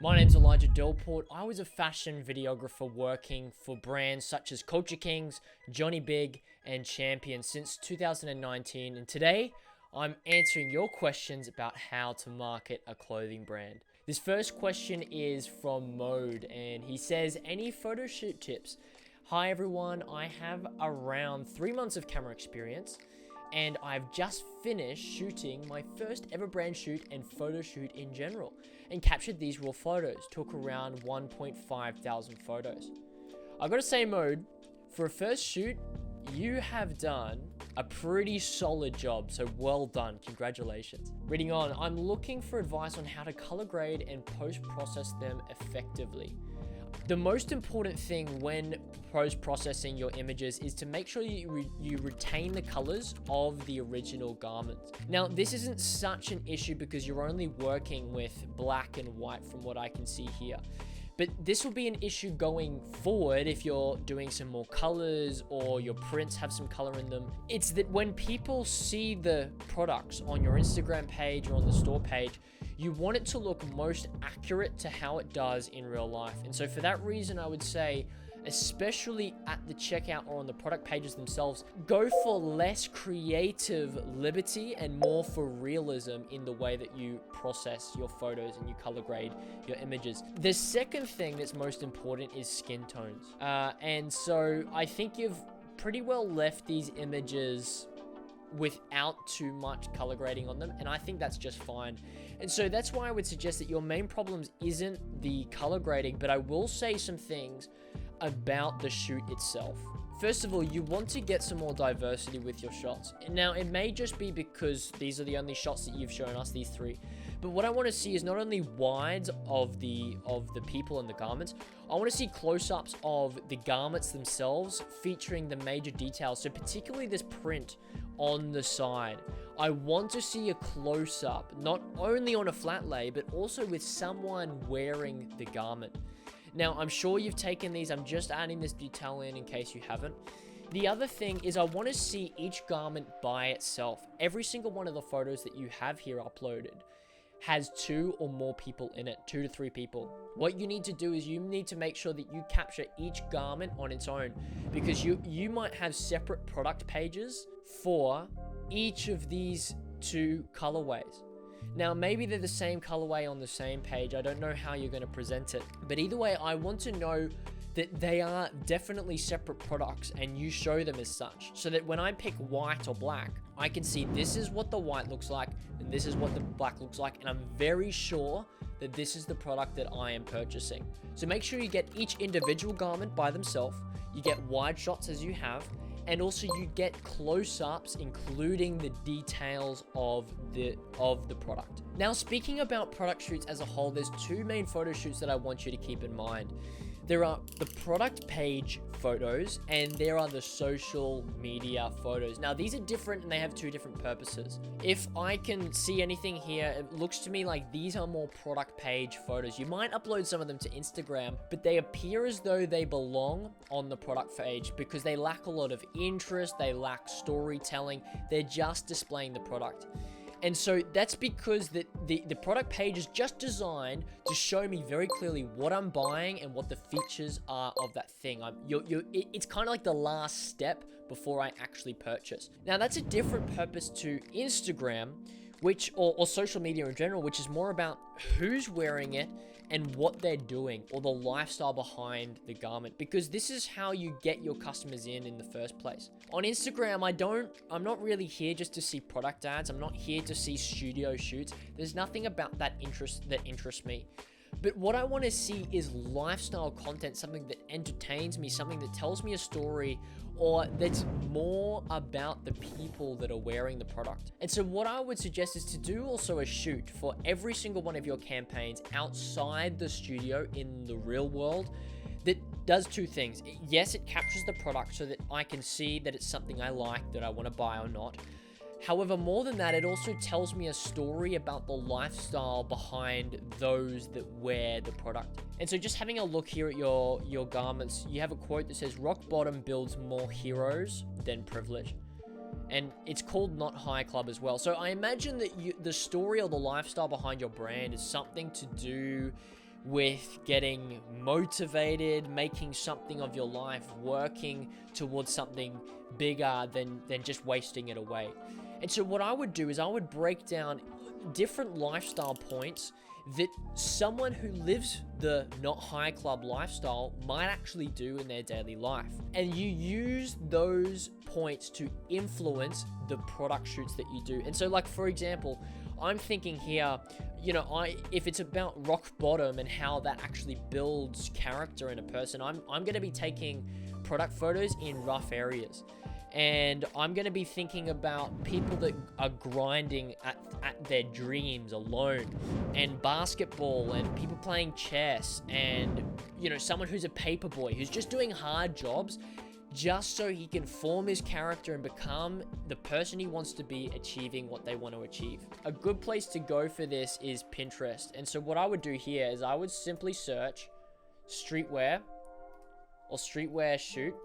My name's Elijah Delport. I was a fashion videographer working for brands such as Culture Kings, Johnny Big, and Champion since 2019, and today I'm answering your questions about how to market a clothing brand. This first question is from Mode, and he says, any photo shoot tips? Hi everyone, I have around 3 months of camera experience, and I've just finished shooting my first ever brand shoot and photo shoot in general, and captured these raw photos. Took around 1.5 thousand photos. I gotta say, Mode, for a first shoot, you have done a pretty solid job, so well done, congratulations. Reading on, I'm looking for advice on how to color grade and post-process them effectively. The most important thing when post-processing your images is to make sure you retain the colors of the original garments. Now, this isn't such an issue because you're only working with black and white from what I can see here. But this will be an issue going forward if you're doing some more colors or your prints have some color in them. It's that when people see the products on your Instagram page or on the store page, you want it to look most accurate to how it does in real life. And so for that reason, I would say, especially at the checkout or on the product pages themselves, go for less creative liberty and more for realism in the way that you process your photos and you color grade your images. The second thing that's most important is skin tones. And so I think you've pretty well left these images without too much color grading on them, and I think that's just fine. And so that's why I would suggest that your main problems isn't the color grading, but I will say some things about the shoot itself. First of all, you want to get some more diversity with your shots. Now, it may just be because these are the only shots that you've shown us, these three, but what I want to see is not only wides of the people and the garments, I want to see close-ups of the garments themselves featuring the major details. So particularly this print on the side. I want to see a close-up, not only on a flat lay, but also with someone wearing the garment. Now, I'm sure you've taken these. I'm just adding this detail in case you haven't. The other thing is I want to see each garment by itself. Every single one of the photos that you have here uploaded has 2 or more people in it, 2 to 3 people. What you need to do is you need to make sure that you capture each garment on its own, because you might have separate product pages for each of these 2 colorways. Now, maybe they're the same colorway on the same page. I don't know how you're going to present it, but either way, I want to know that they are definitely separate products and you show them as such, so that when I pick white or black, I can see this is what the white looks like and this is what the black looks like, and I'm very sure that this is the product that I am purchasing. So make sure you get each individual garment by themselves, you get wide shots as you have, and also you get close-ups including the details of the product. Now, speaking about product shoots as a whole, there's 2 main photo shoots that I want you to keep in mind. There are the product page photos and there are the social media photos. Now, these are different and they have 2 different purposes. If I can see anything here, it looks to me like these are more product page photos. You might upload some of them to Instagram, but they appear as though they belong on the product page because they lack a lot of interest, they lack storytelling, they're just displaying the product. And so that's because the product page is just designed to show me very clearly what I'm buying and what the features are of that thing. It's kind of like the last step before I actually purchase. Now, that's a different purpose to Instagram, or social media in general, which is more about who's wearing it and what they're doing, or the lifestyle behind the garment, because this is how you get your customers in the first place. On Instagram, I'm not really here just to see product ads. I'm not here to see studio shoots. There's nothing about that interests me. But what I want to see is lifestyle content, something that entertains me, something that tells me a story, or that's more about the people that are wearing the product. And so what I would suggest is to do also a shoot for every single one of your campaigns outside the studio in the real world that does 2 things. Yes, it captures the product so that I can see that it's something I like, that I want to buy or not. However, more than that, it also tells me a story about the lifestyle behind those that wear the product. And so just having a look here at your garments, you have a quote that says, "Rock bottom builds more heroes than privilege." And it's called Not High Club as well. So I imagine that the story or the lifestyle behind your brand is something to do with getting motivated, making something of your life, working towards something bigger than just wasting it away. And so what I would do is I would break down different lifestyle points that someone who lives the not high club lifestyle might actually do in their daily life. And you use those points to influence the product shoots that you do. And so, like, for example, I'm thinking here, if it's about rock bottom and how that actually builds character in a person, I'm going to be taking product photos in rough areas. And I'm going to be thinking about people that are grinding at their dreams alone, and basketball, and people playing chess, and, someone who's a paper boy, who's just doing hard jobs just so he can form his character and become the person he wants to be, achieving what they want to achieve. A good place to go for this is Pinterest. And so what I would do here is I would simply search streetwear or streetwear shoot.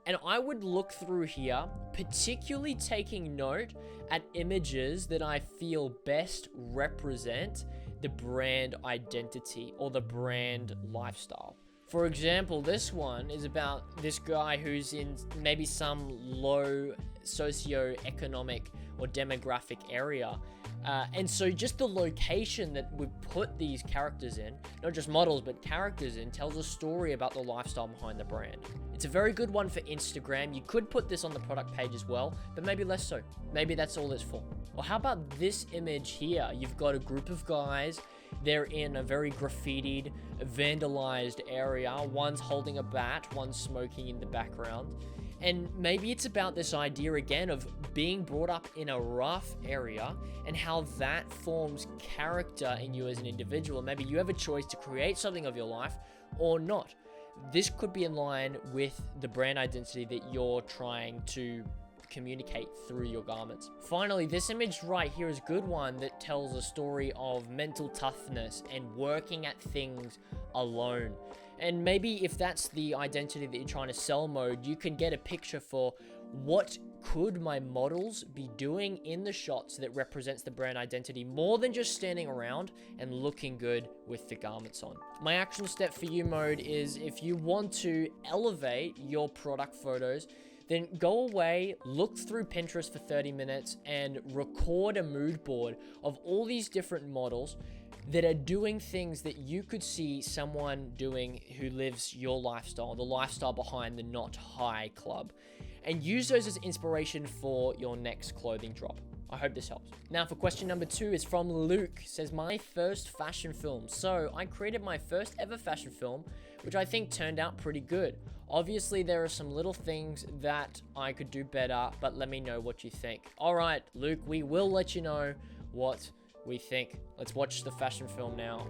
And I would look through here, particularly taking note at images that I feel best represent the brand identity or the brand lifestyle. For example, this one is about this guy who's in maybe some low socioeconomic or demographic area. And so just the location that we put these characters in, not just models, but characters in, tells a story about the lifestyle behind the brand. It's a very good one for Instagram. You could put this on the product page as well, but maybe less so. Maybe that's all it's for. Or how about this image here? You've got a group of guys. They're in a very graffitied, vandalized area. One's holding a bat, one's smoking in the background. And maybe it's about this idea again of being brought up in a rough area and how that forms character in you as an individual. Maybe you have a choice to create something of your life or not. This could be in line with the brand identity that you're trying to communicate through your garments. Finally, this image right here is a good one that tells a story of mental toughness and working at things alone. And maybe if that's the identity that you're trying to sell mode, you can get a picture for what could my models be doing in the shots that represents the brand identity more than just standing around and looking good with the garments on. My action step for you mode is if you want to elevate your product photos, then go away, look through Pinterest for 30 minutes and record a mood board of all these different models that are doing things that you could see someone doing who lives your lifestyle, the lifestyle behind the not high club, and use those as inspiration for your next clothing drop. I hope this helps. Now for question number 2 is from Luke. It says, my first fashion film. So I created my first ever fashion film, which I think turned out pretty good. Obviously there are some little things that I could do better, but let me know what you think. All right, Luke, we will let you know what we think. Let's watch the fashion film now.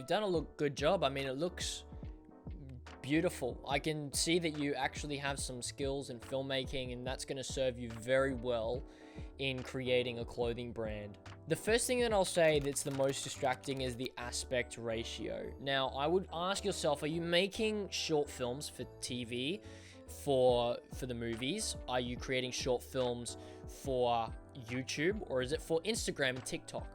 Done a good job. I mean, it looks beautiful. I can see that you actually have some skills in filmmaking, and that's going to serve you very well in creating a clothing brand. The first thing that I'll say that's the most distracting is the aspect ratio. Now, I would ask yourself, are you making short films for TV, for the movies? Are you creating short films for YouTube, or is it for Instagram and TikTok?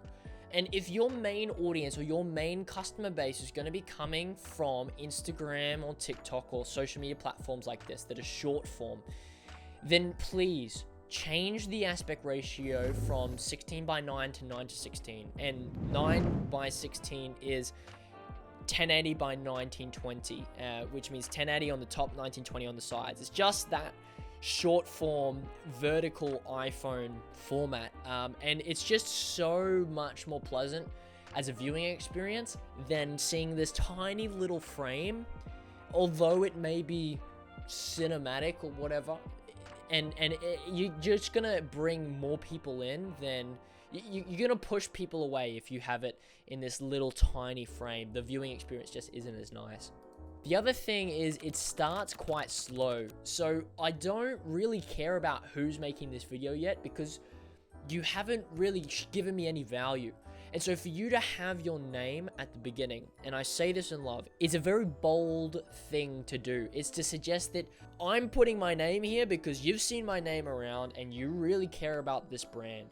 And if your main audience or your main customer base is going to be coming from Instagram or TikTok or social media platforms like this that are short form, then please change the aspect ratio from 16:9 to 9:16. And 9:16 is 1080 by 1920, which means 1080 on the top, 1920 on the sides. It's just that short form vertical iPhone format, and it's just so much more pleasant as a viewing experience than seeing this tiny little frame, although it may be cinematic or whatever, and you're just gonna bring more people in than you're gonna push people away if you have it in this little tiny frame. The viewing experience just isn't as nice. The other thing is it starts quite slow. So I don't really care about who's making this video yet because you haven't really given me any value. And so for you to have your name at the beginning, and I say this in love, it's a very bold thing to do. It's to suggest that I'm putting my name here because you've seen my name around and you really care about this brand.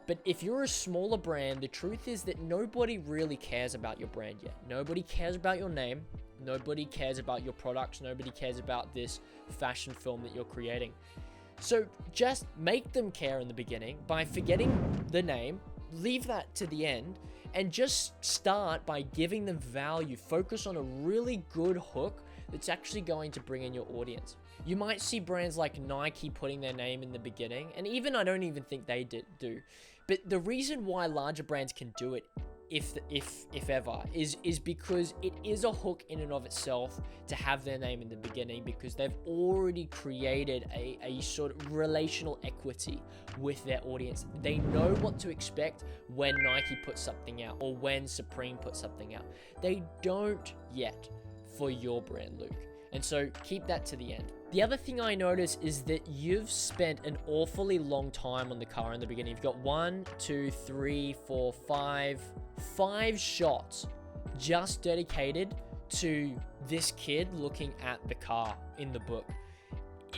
But if you're a smaller brand, the truth is that nobody really cares about your brand yet. Nobody cares about your name. Nobody cares about your products. Nobody cares about this fashion film that you're creating. So just make them care in the beginning by forgetting the name, leave that to the end, and just start by giving them value. Focus on a really good hook that's actually going to bring in your audience. You might see brands like Nike putting their name in the beginning, and even I don't even think they do. But the reason why larger brands can do it, if ever, is because it is a hook in and of itself to have their name in the beginning, because they've already created a sort of relational equity with their audience. They know what to expect when Nike puts something out or when Supreme puts something out. They don't yet for your brand, Luke. And so keep that to the end. The other thing I notice is that you've spent an awfully long time on the car in the beginning. You've got 1, 2, 3, 4, 5 shots just dedicated to this kid looking at the car in the book.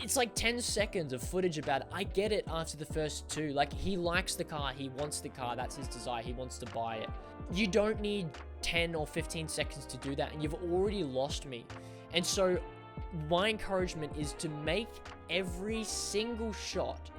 It's like 10 seconds of footage about it. I get it after the first 2. Like, he likes the car, he wants the car, that's his desire, he wants to buy it. You don't need 10 or 15 seconds to do that, and you've already lost me. And so my encouragement is to make every single shot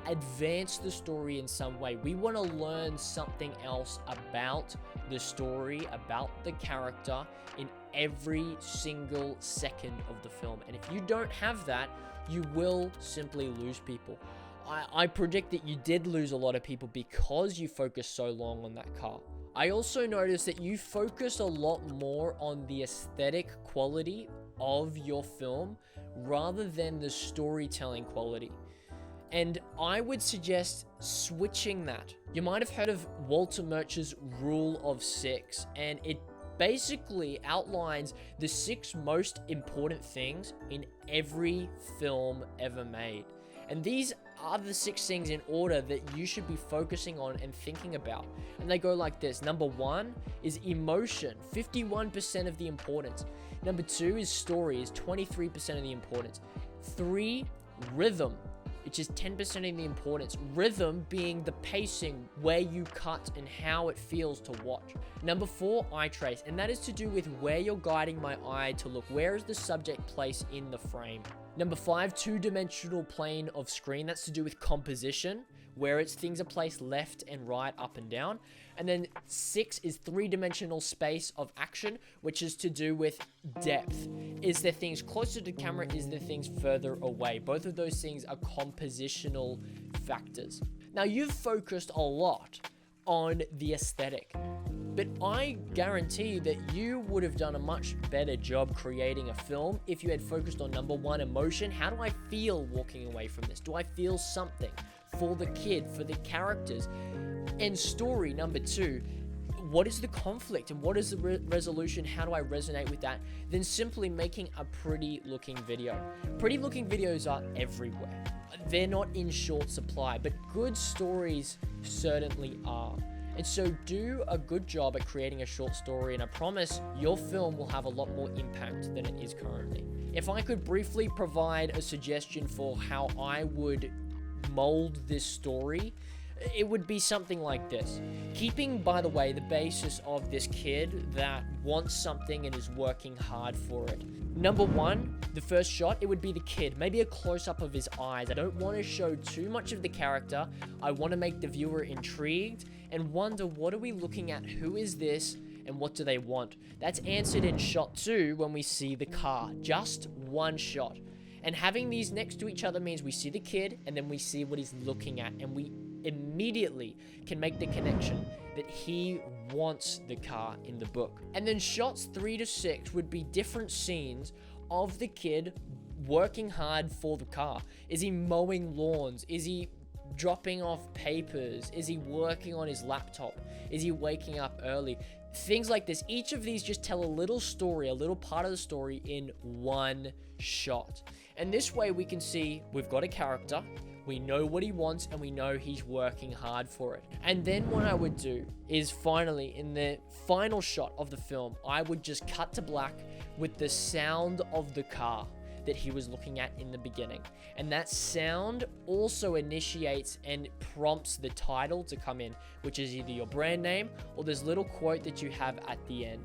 advance the story in some way. We want to learn something else about the story, about the character in every single second of the film. And if you don't have that, you will simply lose people. I predict that you did lose a lot of people because you focused so long on that car. I also noticed that you focused a lot more on the aesthetic quality of your film rather than the storytelling quality. And I would suggest switching that. You might have heard of Walter Murch's Rule of 6, and it basically outlines the 6 most important things in every film ever made. And these are the 6 things in order that you should be focusing on and thinking about. And they go like this. Number 1 is emotion, 51% of the importance. Number 2 is story, is 23% of the importance. 3, rhythm, which is 10% of the importance. Rhythm being the pacing, where you cut and how it feels to watch. Number 4, eye trace, and that is to do with where you're guiding my eye to look. Where is the subject placed in the frame? Number 5, two-dimensional plane of screen. That's to do with composition, where things are placed left and right, up and down. And then 6 is three-dimensional space of action, which is to do with depth. Is there things closer to the camera? Is there things further away? Both of those things are compositional factors. Now, you've focused a lot on the aesthetic, but I guarantee that you would have done a much better job creating a film if you had focused on number 1, emotion. How do I feel walking away from this? Do I feel something for the kid, for the characters? And story, number 2, what is the conflict and what is the resolution? How do I resonate with that? Then simply making a pretty looking video. Pretty looking videos are everywhere. They're not in short supply, but good stories certainly are. And so do a good job at creating a short story, and I promise your film will have a lot more impact than it is currently. If I could briefly provide a suggestion for how I would mold this story, it would be something like this. Keeping, by the way, the basis of this kid that wants something and is working hard for it. Number 1, the first shot, it would be the kid. Maybe a close-up of his eyes. I don't want to show too much of the character. I want to make the viewer intrigued and wonder, what are we looking at? Who is this? And what do they want? That's answered in shot 2 when we see the car. Just one shot. And having these next to each other means we see the kid and then we see what he's looking at, and we immediately can make the connection that he wants the car in the book. And then shots 3 to 6 would be different scenes of the kid working hard for the car. Is he mowing lawns? Is he dropping off papers? Is he working on his laptop? Is he waking up early? Things like this. Each of these just tell a little story, a little part of the story in one shot. And this way we can see we've got a character, we know what he wants, and we know he's working hard for it. And then what I would do is finally, in the final shot of the film, I would just cut to black with the sound of the car that he was looking at in the beginning. And that sound also initiates and prompts the title to come in, which is either your brand name or this little quote that you have at the end.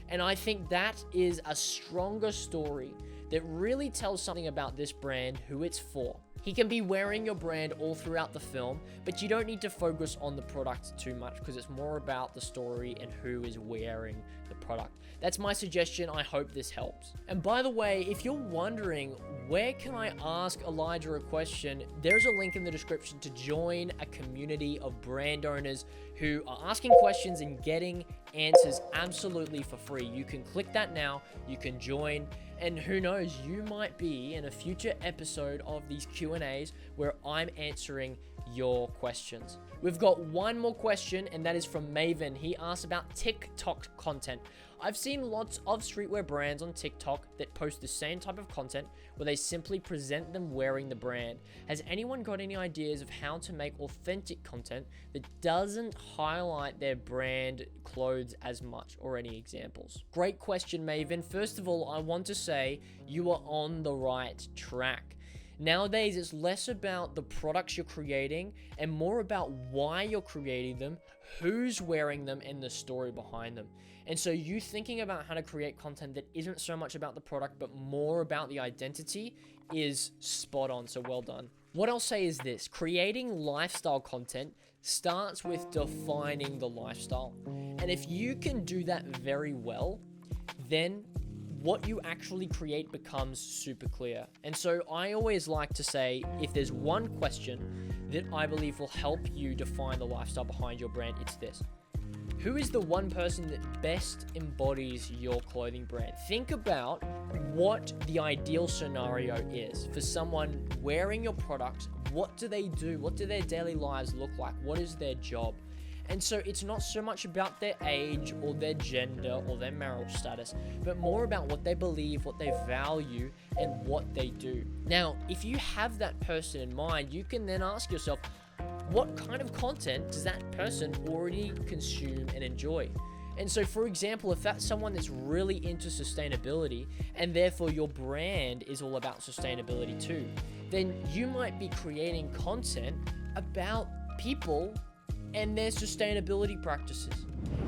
And I think that is a stronger story that really tells something about this brand, who it's for. He can be wearing your brand all throughout the film, but you don't need to focus on the product too much because it's more about the story and who is wearing the product. That's my suggestion. I hope this helps. And by the way, if you're wondering, where can I ask Elijah a question? There's a link in the description to join a community of brand owners who are asking questions and getting answers absolutely for free. You can click that now, you can join, and who knows, you might be in a future episode of these Q&As where I'm answering your questions. We've got one more question, and that is from Maven. He asked about TikTok content. I've seen lots of streetwear brands on TikTok that post the same type of content where they simply present them wearing the brand. Has anyone got any ideas of how to make authentic content that doesn't highlight their brand clothes as much, or any examples? Great question, Maven. First of all, I want to say you are on the right track. Nowadays, it's less about the products you're creating and more about why you're creating them, who's wearing them, and the story behind them. And so you thinking about how to create content that isn't so much about the product, but more about the identity is spot on. So well done. What I'll say is this: creating lifestyle content starts with defining the lifestyle. And if you can do that very well, then what you actually create becomes super clear. And so I always like to say, if there's one question that I believe will help you define the lifestyle behind your brand, it's this: who is the one person that best embodies your clothing brand? Think about what the ideal scenario is for someone wearing your products. What do they do? What do their daily lives look like? What is their job? And so it's not so much about their age or their gender or their marital status, but more about what they believe, what they value, and what they do. Now, if you have that person in mind, you can then ask yourself, what kind of content does that person already consume and enjoy? And so, for example, if that's someone that's really into sustainability and therefore your brand is all about sustainability too, then you might be creating content about people and their sustainability practices.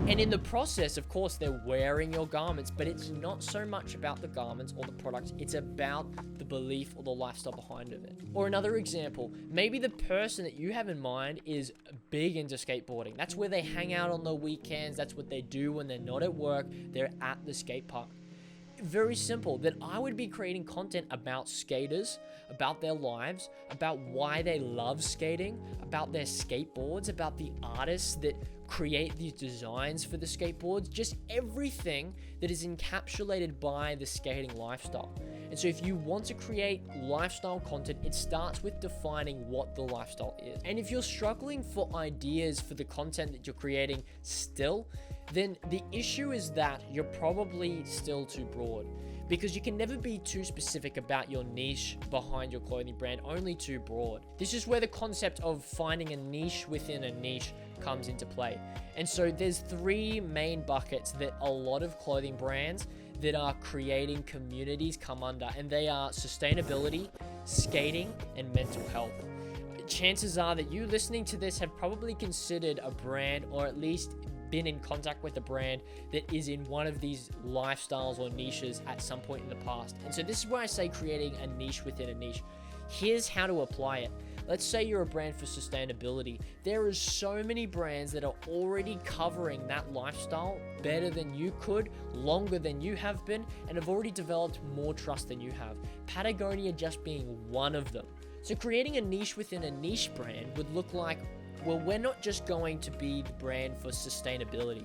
And in the process, of course, they're wearing your garments, but it's not so much about the garments or the products, it's about the belief or the lifestyle behind it. Or another example, maybe the person that you have in mind is big into skateboarding. That's where they hang out on the weekends, that's what they do when they're not at work, they're at the skate park. Very simple, that I would be creating content about skaters, about their lives, about why they love skating, about their skateboards, about the artists that create these designs for the skateboards, just everything that is encapsulated by the skating lifestyle. And so if you want to create lifestyle content, it starts with defining what the lifestyle is. And if you're struggling for ideas for the content that you're creating still, then the issue is that you're probably still too broad, because you can never be too specific about your niche behind your clothing brand, only too broad. This is where the concept of finding a niche within a niche comes into play. And so there's three main buckets that a lot of clothing brands that are creating communities come under, and they are sustainability, skating, and mental health. Chances are that you listening to this have probably considered a brand, or at least been in contact with a brand that is in one of these lifestyles or niches at some point in the past. And so this is where I say creating a niche within a niche. Here's how to apply it. Let's say you're a brand for sustainability. There is so many brands that are already covering that lifestyle better than you could, longer than you have been, and have already developed more trust than you have. Patagonia just being one of them. So creating a niche within a niche brand would look like Well, we're not just going to be the brand for sustainability.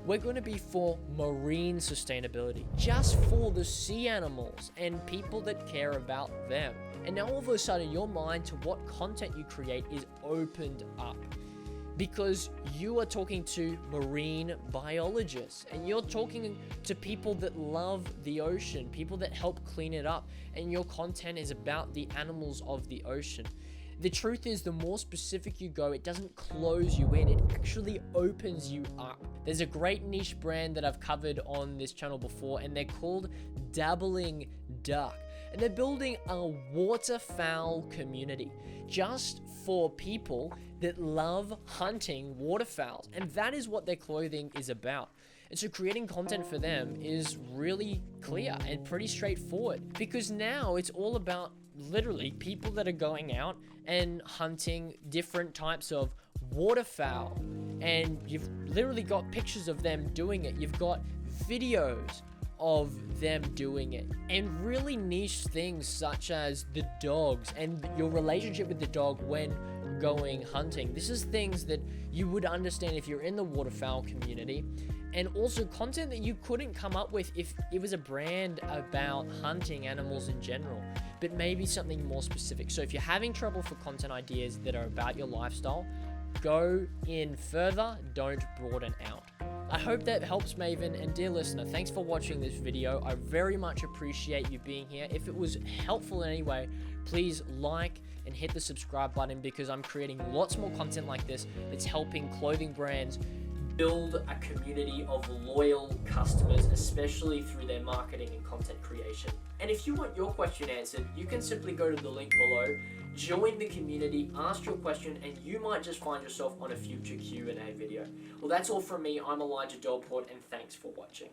We're going to be for marine sustainability, just for the sea animals and people that care about them. And now all of a sudden, your mind to what content you create is opened up, because you are talking to marine biologists and you're talking to people that love the ocean, people that help clean it up, and your content is about the animals of the ocean. The truth is, the more specific you go, it doesn't close you in, it actually opens you up. There's a great niche brand that I've covered on this channel before, and they're called Dabbling Duck. And they're building a waterfowl community just for people that love hunting waterfowls. And that is what their clothing is about. And so creating content for them is really clear and pretty straightforward, because now it's all about literally people that are going out and hunting different types of waterfowl. And you've literally got pictures of them doing it. You've got videos of them doing it, and really niche things such as the dogs and your relationship with the dog when going hunting. This is things that you would understand if you're in the waterfowl community, and also content that you couldn't come up with if it was a brand about hunting animals in general, but maybe something more specific. So if you're having trouble for content ideas that are about your lifestyle, go in further, don't broaden out. I hope that helps, Maven. And dear listener, thanks for watching this video. I very much appreciate you being here. If it was helpful in any way, please like and hit the subscribe button, because I'm creating lots more content like this that's helping clothing brands build a community of loyal customers, especially through their marketing and content creation. And if you want your question answered, you can simply go to the link below, join the community, ask your question, and you might just find yourself on a future Q&A video. Well, that's all from me. I'm Elijah Delport, and thanks for watching.